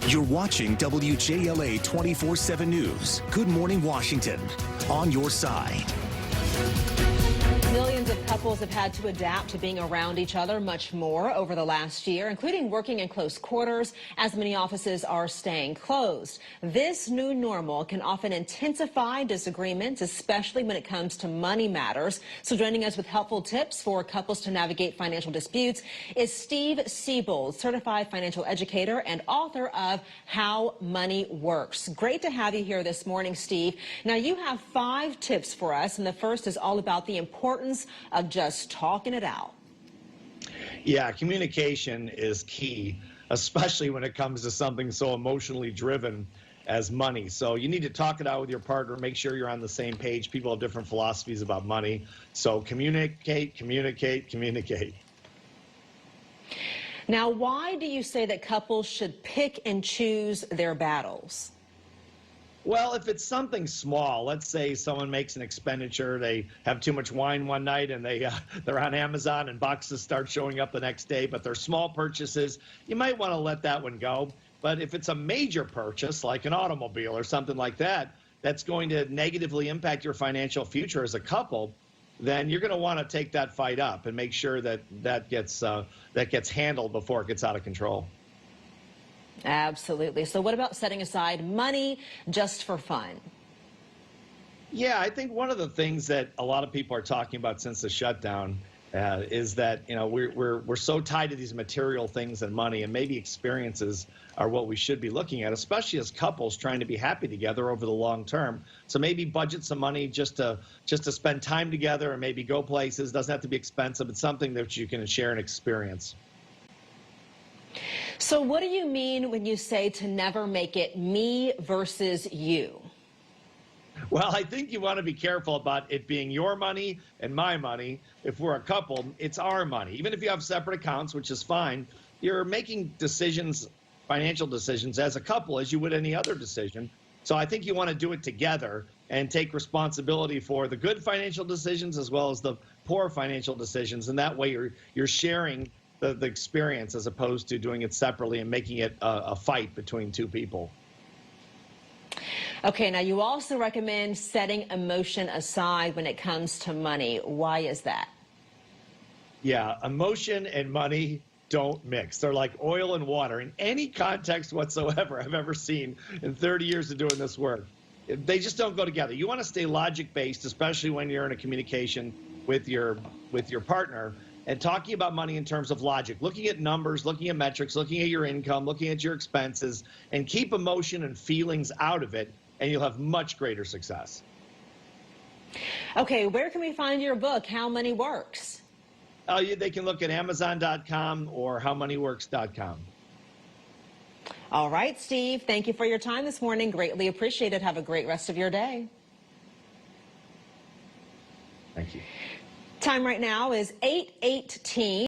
You're watching WJLA 24/7 News. Good Morning Washington. On your side. Millions of couples have had to adapt to being around each other much more over the last year, including working in close quarters as many offices are staying closed. This new normal can often intensify disagreements, especially when it comes to money matters. So joining us with helpful tips for couples to navigate financial disputes is Steve Siebold, certified financial educator and author of How Money Works. Great to have you here this morning, Steve. Now, you have 5 tips for us, and the first is all about the importance of just talking it out. Yeah, communication is key, especially when it comes to something so emotionally driven as money. So you need to talk it out with your partner, make sure you're on the same page. People have different philosophies about money. So communicate, communicate, communicate. Now, why do you say that couples should pick and choose their battles? Well, if it's something small, let's say someone makes an expenditure, they have too much wine one night and they're on Amazon and boxes start showing up the next day, but they're small purchases, you might want to let that one go. But if it's a major purchase, like an automobile or something like that, that's going to negatively impact your financial future as a couple, then you're going to want to take that fight up and make sure that that gets handled before it gets out of control. Absolutely. So what about setting aside money just for fun? Yeah, I think one of the things that a lot of people are talking about since the shutdown is that, you know, we're so tied to these material things and money, and maybe experiences are what we should be looking at, especially as couples trying to be happy together over the long term. So maybe budget some money just to spend time together and maybe go places. Doesn't have to be expensive. It's something that you can share and experience. So what do you mean when you say to never make it me versus you? Well, I think you want to be careful about it being your money and my money. If we're a couple, it's our money. Even if you have separate accounts, which is fine, you're making decisions, financial decisions, as a couple as you would any other decision. So I think you want to do it together and take responsibility for the good financial decisions as well as the poor financial decisions. And that way you're sharing the experience as opposed to doing it separately and making it a fight between two people. Okay, now you also recommend setting emotion aside when it comes to money. Why is that? Yeah, emotion and money don't mix. They're like oil and water in any context whatsoever I've ever seen in 30 years of doing this work. They just don't go together. You want to stay logic-based, especially when you're in a communication with your partner, and talking about money in terms of logic, looking at numbers, looking at metrics, looking at your income, looking at your expenses, and keep emotion and feelings out of it, and you'll have much greater success. Okay, where can we find your book, How Money Works? They can look at Amazon.com or HowMoneyWorks.com. All right, Steve, thank you for your time this morning. Greatly appreciated. Have a great rest of your day. Thank you. Time right now is 8:18.